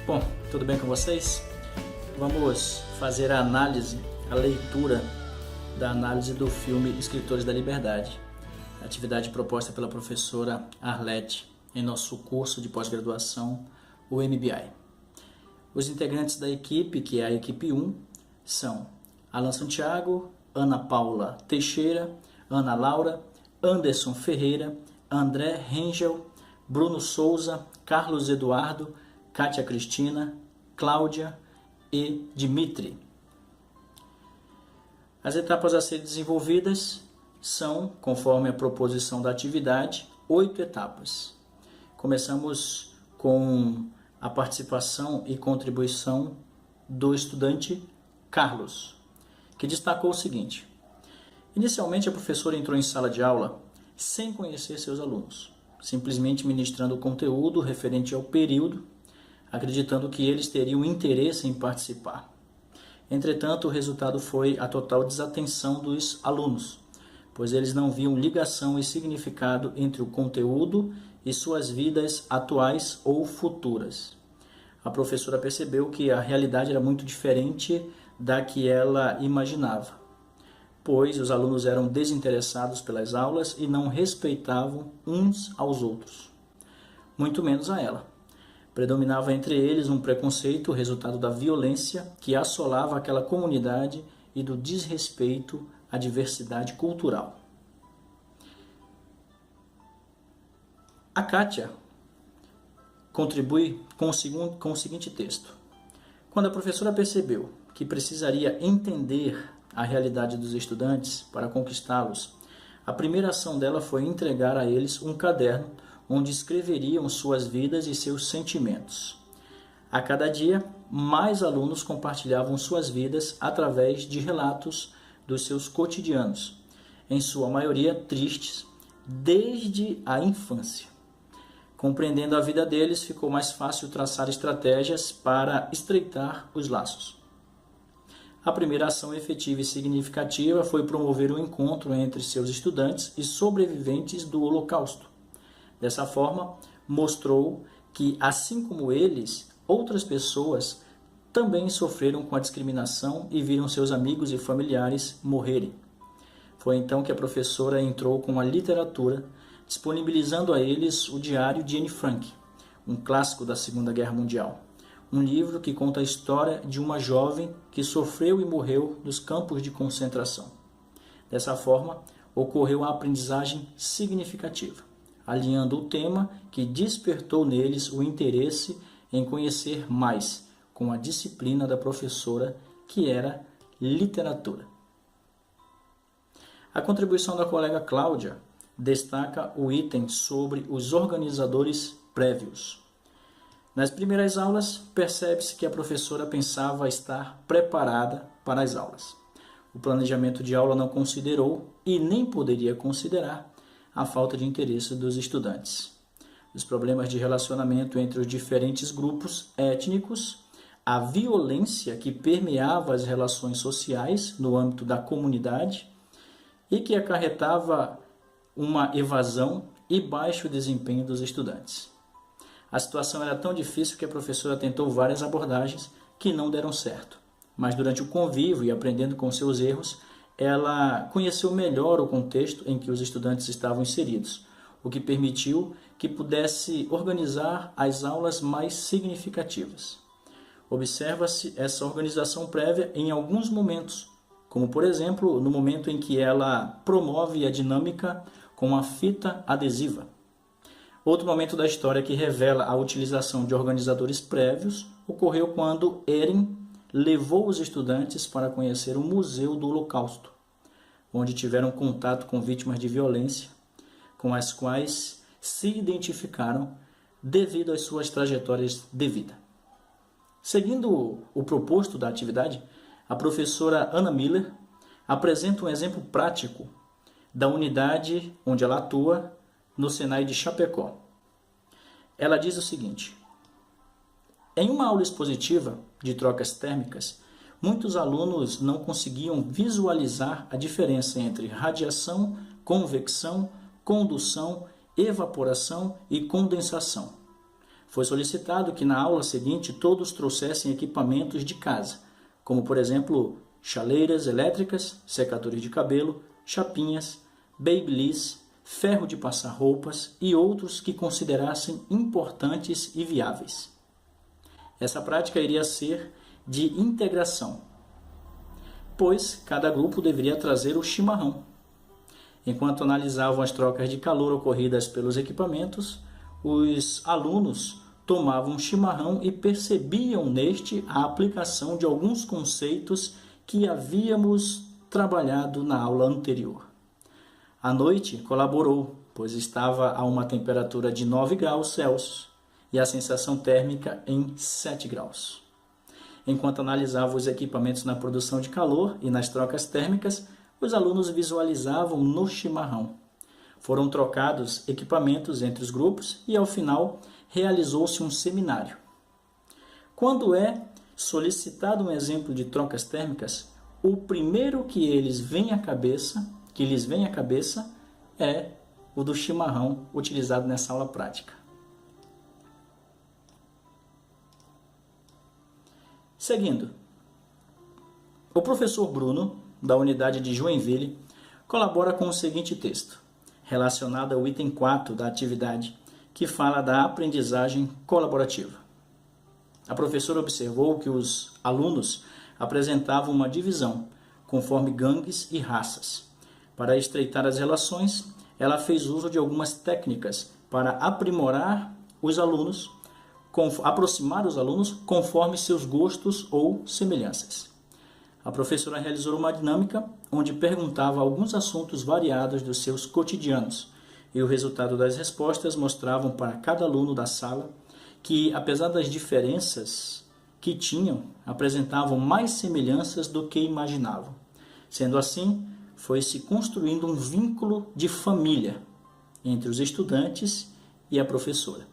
Bom, tudo bem com vocês? Vamos fazer a análise, a leitura da análise do filme Escritores da Liberdade, atividade proposta pela professora Arlete em nosso curso de pós-graduação, o MBI. Os integrantes da equipe, que é a equipe 1, são Alan Santiago, Ana Paula Teixeira, Ana Laura, Anderson Ferreira, André Rengel, Bruno Souza, Carlos Eduardo, Kátia Cristina, Cláudia e Dimitri. As etapas a serem desenvolvidas são, conforme a proposição da atividade, 8 etapas. Começamos com a participação e contribuição do estudante Carlos, que destacou o seguinte: inicialmente a professora entrou em sala de aula sem conhecer seus alunos, simplesmente ministrando o conteúdo referente ao período, acreditando que eles teriam interesse em participar. Entretanto, o resultado foi a total desatenção dos alunos, pois eles não viam ligação e significado entre o conteúdo e suas vidas atuais ou futuras. A professora percebeu que a realidade era muito diferente da que ela imaginava, pois os alunos eram desinteressados pelas aulas e não respeitavam uns aos outros, muito menos a ela. Predominava entre eles um preconceito, resultado da violência que assolava aquela comunidade e do desrespeito à diversidade cultural. A Kátia contribui com o seguinte texto: quando a professora percebeu que precisaria entender a realidade dos estudantes para conquistá-los, a primeira ação dela foi entregar a eles um caderno onde escreveriam suas vidas e seus sentimentos. A cada dia, mais alunos compartilhavam suas vidas através de relatos dos seus cotidianos, em sua maioria tristes, desde a infância. Compreendendo a vida deles, ficou mais fácil traçar estratégias para estreitar os laços. A primeira ação efetiva e significativa foi promover um encontro entre seus estudantes e sobreviventes do Holocausto. Dessa forma, mostrou que, assim como eles, outras pessoas também sofreram com a discriminação e viram seus amigos e familiares morrerem. Foi então que a professora entrou com a literatura, disponibilizando a eles o diário de Anne Frank, um clássico da Segunda Guerra Mundial. Um livro que conta a história de uma jovem que sofreu e morreu nos campos de concentração. Dessa forma, ocorreu a aprendizagem significativa, alinhando o tema que despertou neles o interesse em conhecer mais, com a disciplina da professora, que era literatura. A contribuição da colega Cláudia destaca o item sobre os organizadores prévios. Nas primeiras aulas, percebe-se que a professora pensava estar preparada para as aulas. O planejamento de aula não considerou, e nem poderia considerar, a falta de interesse dos estudantes, os problemas de relacionamento entre os diferentes grupos étnicos, a violência que permeava as relações sociais no âmbito da comunidade e que acarretava uma evasão e baixo desempenho dos estudantes. A situação era tão difícil que a professora tentou várias abordagens que não deram certo, mas durante o convívio e aprendendo com seus erros, ela conheceu melhor o contexto em que os estudantes estavam inseridos, o que permitiu que pudesse organizar as aulas mais significativas. Observa-se essa organização prévia em alguns momentos, como por exemplo no momento em que ela promove a dinâmica com a fita adesiva. Outro momento da história que revela a utilização de organizadores prévios ocorreu quando Erin levou os estudantes para conhecer o Museu do Holocausto, onde tiveram contato com vítimas de violência, com as quais se identificaram devido às suas trajetórias de vida. Seguindo o proposto da atividade, a professora Ana Miller apresenta um exemplo prático da unidade onde ela atua no Senai de Chapecó. Ela diz o seguinte: em uma aula expositiva de trocas térmicas, muitos alunos não conseguiam visualizar a diferença entre radiação, convecção, condução, evaporação e condensação. Foi solicitado que na aula seguinte todos trouxessem equipamentos de casa, como por exemplo chaleiras elétricas, secadores de cabelo, chapinhas, babyliss, ferro de passar roupas e outros que considerassem importantes e viáveis. Essa prática iria ser de integração, pois cada grupo deveria trazer o chimarrão. Enquanto analisavam as trocas de calor ocorridas pelos equipamentos, os alunos tomavam chimarrão e percebiam neste a aplicação de alguns conceitos que havíamos trabalhado na aula anterior. A noite colaborou, pois estava a uma temperatura de 9 graus Celsius e a sensação térmica em 7 graus. Enquanto analisavam os equipamentos na produção de calor e nas trocas térmicas, os alunos visualizavam no chimarrão. Foram trocados equipamentos entre os grupos e, ao final, realizou-se um seminário. Quando é solicitado um exemplo de trocas térmicas, o primeiro que lhes vem à cabeça é o do chimarrão utilizado nessa aula prática. Seguindo, o professor Bruno, da unidade de Joinville, colabora com o seguinte texto, relacionado ao item 4 da atividade, que fala da aprendizagem colaborativa. A professora observou que os alunos apresentavam uma divisão, conforme gangues e raças. Para estreitar as relações, ela fez uso de algumas técnicas para aproximar os alunos conforme seus gostos ou semelhanças. A professora realizou uma dinâmica onde perguntava alguns assuntos variados dos seus cotidianos, e o resultado das respostas mostravam para cada aluno da sala que, apesar das diferenças que tinham, apresentavam mais semelhanças do que imaginavam. Sendo assim, foi-se construindo um vínculo de família entre os estudantes e a professora,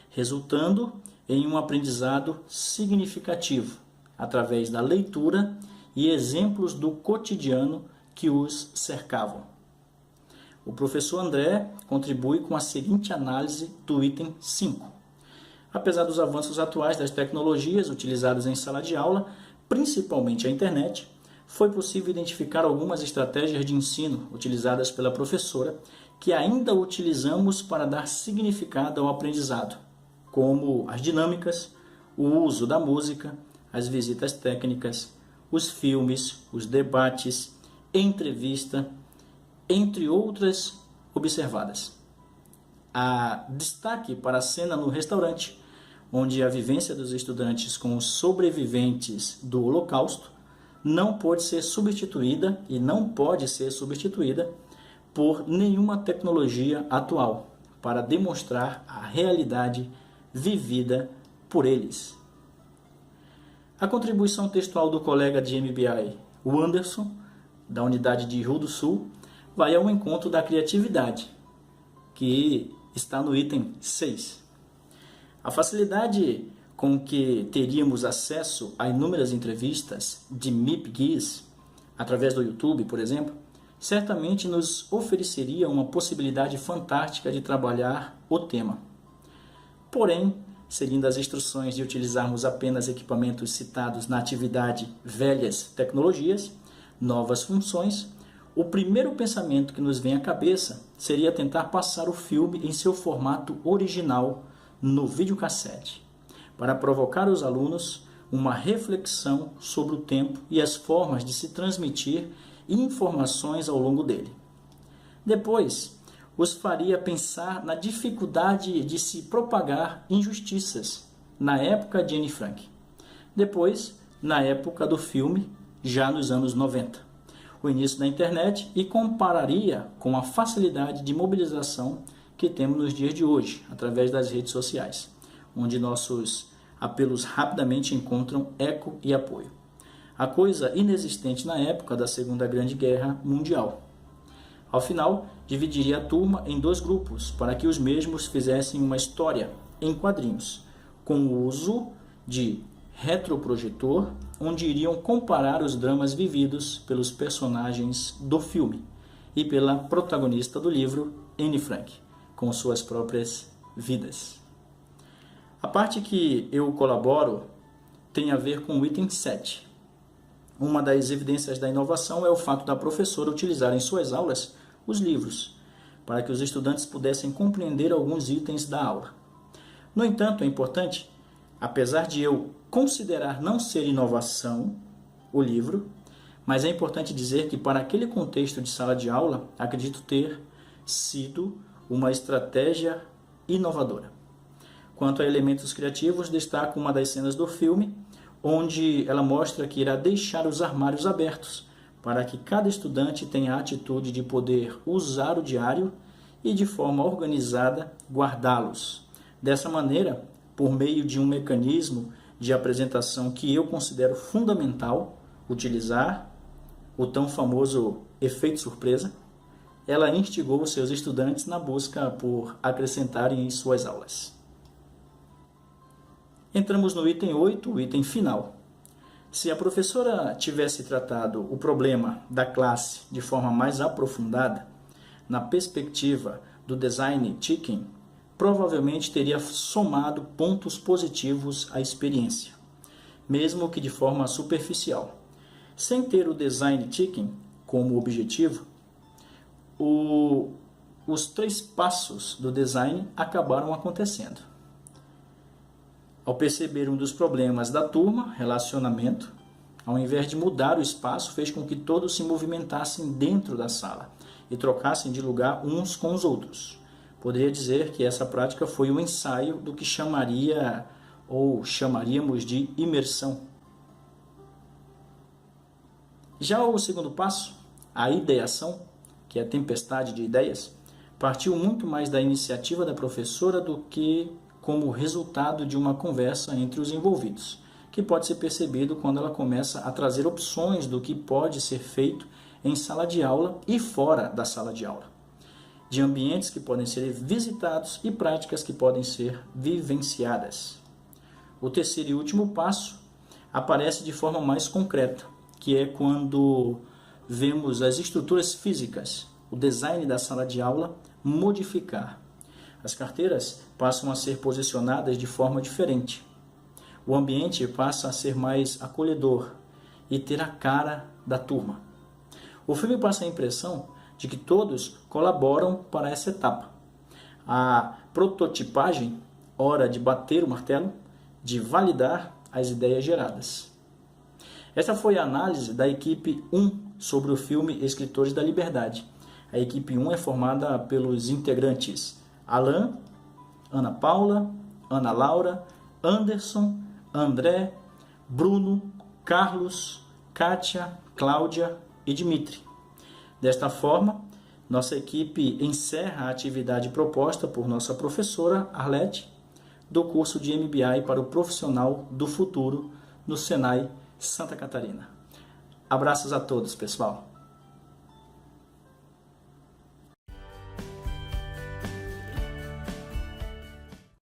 resultando em um aprendizado significativo, através da leitura e exemplos do cotidiano que os cercavam. O professor André contribui com a seguinte análise do item 5. Apesar dos avanços atuais das tecnologias utilizadas em sala de aula, principalmente a internet, foi possível identificar algumas estratégias de ensino utilizadas pela professora que ainda utilizamos para dar significado ao aprendizado, como as dinâmicas, o uso da música, as visitas técnicas, os filmes, os debates, entrevista, entre outras observadas. Há destaque para a cena no restaurante, onde a vivência dos estudantes com os sobreviventes do Holocausto não pode ser substituída por nenhuma tecnologia atual para demonstrar a realidade vivida por eles. A contribuição textual do colega de MBA, o Anderson, da unidade de Rio do Sul, vai ao encontro da criatividade, que está no item 6. A facilidade com que teríamos acesso a inúmeras entrevistas de Miep Gies, através do YouTube, por exemplo, certamente nos ofereceria uma possibilidade fantástica de trabalhar o tema. Porém, seguindo as instruções de utilizarmos apenas equipamentos citados na atividade velhas tecnologias, novas funções, o primeiro pensamento que nos vem à cabeça seria tentar passar o filme em seu formato original no videocassete, para provocar os alunos uma reflexão sobre o tempo e as formas de se transmitir informações ao longo dele. Depois, os faria pensar na dificuldade de se propagar injustiças na época de Anne Frank. Depois, na época do filme, já nos anos 90, o início da internet, e compararia com a facilidade de mobilização que temos nos dias de hoje, através das redes sociais, onde nossos apelos rapidamente encontram eco e apoio. A coisa inexistente na época da Segunda Grande Guerra Mundial. Ao final, dividiria a turma em 2 grupos, para que os mesmos fizessem uma história em quadrinhos, com o uso de retroprojetor, onde iriam comparar os dramas vividos pelos personagens do filme e pela protagonista do livro, Anne Frank, com suas próprias vidas. A parte que eu colaboro tem a ver com o item 7. Uma das evidências da inovação é o fato da professora utilizar em suas aulas os livros, para que os estudantes pudessem compreender alguns itens da aula. No entanto, é importante, apesar de eu considerar não ser inovação o livro, mas é importante dizer que para aquele contexto de sala de aula, acredito ter sido uma estratégia inovadora. Quanto a elementos criativos, destaco uma das cenas do filme, onde ela mostra que irá deixar os armários abertos, para que cada estudante tenha a atitude de poder usar o diário e de forma organizada guardá-los. Dessa maneira, por meio de um mecanismo de apresentação que eu considero fundamental utilizar, o tão famoso efeito surpresa, ela instigou os seus estudantes na busca por acrescentarem em suas aulas. Entramos no item 8, o item final. Se a professora tivesse tratado o problema da classe de forma mais aprofundada, na perspectiva do design thinking, provavelmente teria somado pontos positivos à experiência, mesmo que de forma superficial. Sem ter o design thinking como objetivo, os 3 passos do design acabaram acontecendo. Ao perceber um dos problemas da turma, relacionamento, ao invés de mudar o espaço, fez com que todos se movimentassem dentro da sala e trocassem de lugar uns com os outros. Poderia dizer que essa prática foi o ensaio do que chamaríamos de imersão. Já o segundo passo, a ideação, que é a tempestade de ideias, partiu muito mais da iniciativa da professora do que como resultado de uma conversa entre os envolvidos, que pode ser percebido quando ela começa a trazer opções do que pode ser feito em sala de aula e fora da sala de aula, de ambientes que podem ser visitados e práticas que podem ser vivenciadas. O terceiro e último passo aparece de forma mais concreta, que é quando vemos as estruturas físicas, o design da sala de aula modificar. As carteiras passam a ser posicionadas de forma diferente. O ambiente passa a ser mais acolhedor e ter a cara da turma. O filme passa a impressão de que todos colaboram para essa etapa. A prototipagem, hora de bater o martelo, de validar as ideias geradas. Essa foi a análise da equipe 1 sobre o filme Escritores da Liberdade. A equipe 1 é formada pelos integrantes Alan, Ana Paula, Ana Laura, Anderson, André, Bruno, Carlos, Kátia, Cláudia e Dimitri. Desta forma, nossa equipe encerra a atividade proposta por nossa professora Arlete do curso de MBA para o Profissional do Futuro no Senai Santa Catarina. Abraços a todos, pessoal!